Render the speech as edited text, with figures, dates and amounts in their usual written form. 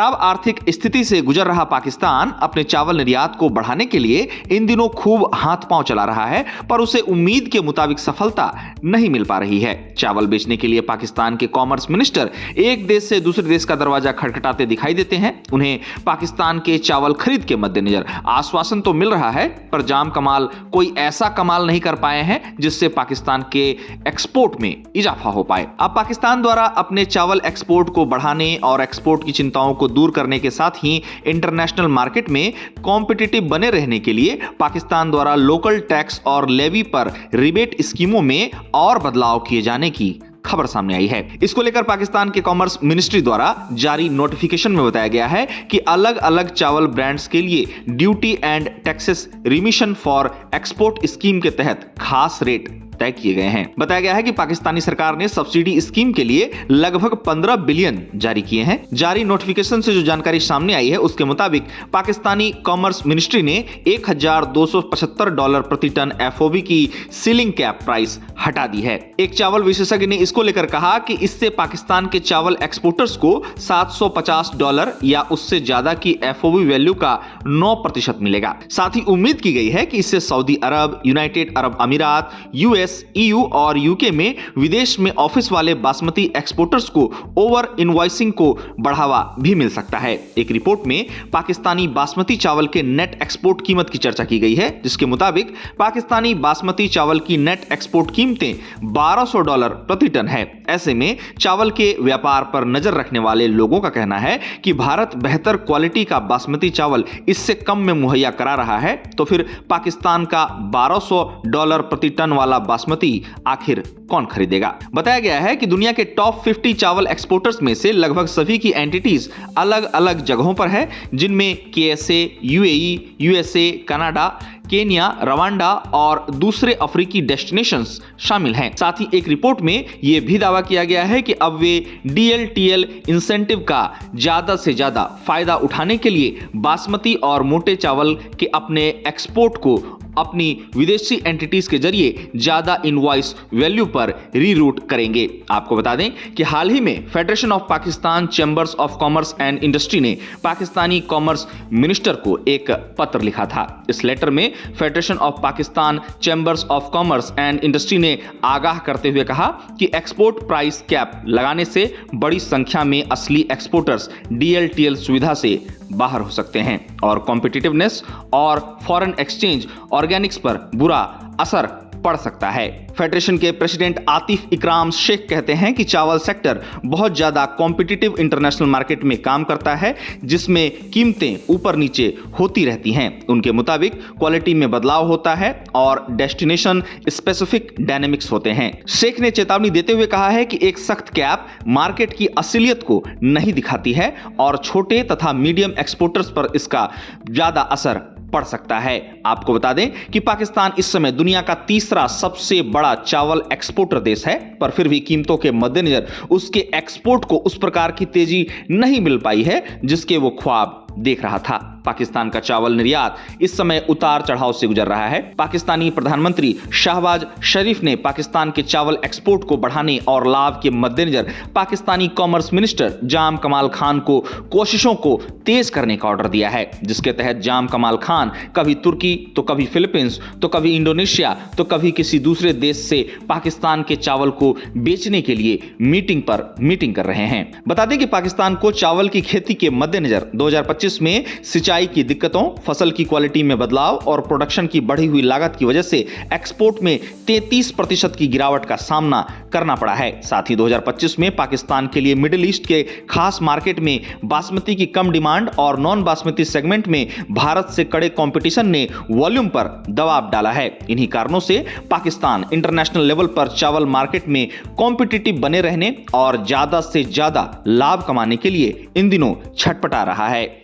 खराब आर्थिक स्थिति से गुजर रहा पाकिस्तान अपने चावल निर्यात को बढ़ाने के लिए इन दिनों खूब हाथ पांव चला रहा है, पर उसे उम्मीद के मुताबिक सफलता नहीं मिल पा रही है। चावल बेचने के लिए पाकिस्तान के कॉमर्स मिनिस्टर एक देश से दूसरे देश का दरवाजा खटखटाते दिखाई देते हैं। उन्हें पाकिस्तान के चावल खरीद के मद्देनजर आश्वासन तो मिल रहा है, पर जाम कमाल कोई ऐसा कमाल नहीं कर पाए हैं जिससे पाकिस्तान के एक्सपोर्ट में इजाफा हो पाए। अब पाकिस्तान द्वारा अपने चावल एक्सपोर्ट को बढ़ाने और एक्सपोर्ट की चिंताओं को दूर करने के साथ ही इंटरनेशनल मार्केट में कॉम्पिटिटिव बने रहने के लिए पाकिस्तान द्वारा लोकल टैक्स और लेवी पर रिबेट स्कीमों में और बदलाव किए जाने की खबर सामने आई है। इसको लेकर पाकिस्तान के कॉमर्स मिनिस्ट्री द्वारा जारी नोटिफिकेशन में बताया गया है कि अलग अलग चावल ब्रांड्स के लिए duty and taxes remission for export scheme के तहत खास रेट तय किए गए हैं। बताया गया है कि पाकिस्तानी सरकार ने सब्सिडी स्कीम के लिए लगभग 15 बिलियन जारी किए हैं। जारी नोटिफिकेशन से जो जानकारी सामने आई है उसके मुताबिक पाकिस्तानी कॉमर्स मिनिस्ट्री ने $1,275 प्रति टन FOB की सीलिंग कैप प्राइस हटा दी है। एक चावल विशेषज्ञ ने इसको लेकर कहा कि इससे पाकिस्तान के चावल एक्सपोर्टर्स को $750 या उससे ज्यादा की FOB वैल्यू का 9% मिलेगा। साथ ही उम्मीद की गई है कि इससे सऊदी अरब, यूनाइटेड अरब अमीरात, US, EU और UK में विदेश में ऑफिस वाले बासमती एक्सपोर्टर्स को ओवर इनवॉइसिंग को बढ़ावा भी मिल सकता है। एक रिपोर्ट में पाकिस्तानी बासमती चावल के नेट एक्सपोर्ट कीमत की चर्चा की गई है, जिसके मुताबिक पाकिस्तानी बासमती चावल की नेट एक्सपोर्ट कीमतें $1200 प्रति टन है। ऐसे में चावल के व्यापार पर नजर रखने वाले लोगों का कहना है कि भारत बेहतर क्वालिटी का बासमती चावल इससे कम में मुहैया करा रहा है, तो फिर पाकिस्तान का $1200 प्रति टन वाला बासमती आखिर कौन खरीदेगा। बताया गया है कि दुनिया के टॉप 50 चावल एक्सपोर्टर्स में से लगभग सभी की एंटिटीज अलग अलग जगहों पर है, जिनमें KSA, UAE, USA, Canada, Kenya, Rwanda और दूसरे अफ्रीकी डेस्टिनेशंस शामिल हैं। साथ ही एक रिपोर्ट में यह भी दावा किया गया है कि अब वे DLTL इंसेंटिव का ज्यादा से ज्यादा फायदा उठाने के लिए बासमती और मोटे चावल के अपने एक्सपोर्ट को अपनी विदेशी एंटिटीज के जरिए ज्यादा इनवॉइस वैल्यू पर रीरूट करेंगे। आपको बता दें कि हाल ही में federation of Pakistan chambers of commerce and industry ने पाकिस्तानी कॉमर्स मिनिस्टर को एक पत्र लिखा था। इस लेटर में federation of Pakistan chambers of commerce and industry ने आगाह करते हुए कहा कि एक्सपोर्ट प्राइस कैप लगाने से बड़ी संख्या में असली एक्सपोर्टर्स DLTL सुविधा से बाहर हो सकते हैं और कॉम्पिटिटिवनेस और फॉरेन एक्सचेंज ऑर्गेनिक्स पर बुरा असर पड़ सकता है। फेडरेशन के प्रेसिडेंट आतिफ इकराम शेख कहते हैं कि चावल सेक्टर बहुत ज्यादा कॉम्पिटिटिव इंटरनेशनल मार्केट में काम करता है, जिसमें कीमतें ऊपर नीचे होती रहती हैं। उनके मुताबिक क्वालिटी में बदलाव होता है और डेस्टिनेशन स्पेसिफिक डायनेमिक्स होते हैं। शेख ने चेतावनी देते हुए कहा है कि एक सख्त कैप मार्केट की असलियत को नहीं दिखाती है और छोटे तथा मीडियम एक्सपोर्टर्स पर इसका ज्यादा असर पड़ सकता है। आपको बता दें कि पाकिस्तान इस समय दुनिया का तीसरा सबसे बड़ा चावल एक्सपोर्टर देश है, पर फिर भी कीमतों के मद्देनजर उसके एक्सपोर्ट को उस प्रकार की तेजी नहीं मिल पाई है जिसके वो ख्वाब देख रहा था। पाकिस्तान का चावल निर्यात इस समय उतार चढ़ाव से गुजर रहा है। पाकिस्तानी प्रधानमंत्री शहबाज शरीफ ने पाकिस्तान के चावल एक्सपोर्ट को बढ़ाने और लाभ के मद्देनजर पाकिस्तानी कॉमर्स मिनिस्टर जाम कमाल खान को कोशिशों को तेज करने का ऑर्डर दिया है, जिसके तहत जाम कमाल खान कभी तुर्की तो कभी फिलीपींस तो कभी इंडोनेशिया तो कभी किसी दूसरे देश से पाकिस्तान के चावल को बेचने के लिए मीटिंग कर रहे हैं। बता दें कि पाकिस्तान को चावल की खेती के मद्देनजर 2025 में सिंचाई की दिक्कतों, फसल की क्वालिटी में बदलाव और प्रोडक्शन की बढ़ी हुई लागत की वजह से एक्सपोर्ट में 33% की गिरावट का सामना करना पड़ा है। साथ ही 2025 में पाकिस्तान के लिए मिडिल ईस्ट के खास मार्केट में बासमती की कम डिमांड और नॉन बासमती सेगमेंट में भारत से कड़े कंपटीशन ने वॉल्यूम पर दबाव डाला है। इन्हीं कारणों से पाकिस्तान इंटरनेशनल लेवल पर चावल मार्केट में कॉम्पिटिटिव बने रहने और ज्यादा से ज्यादा लाभ कमाने के लिए इन दिनों छटपटा रहा है।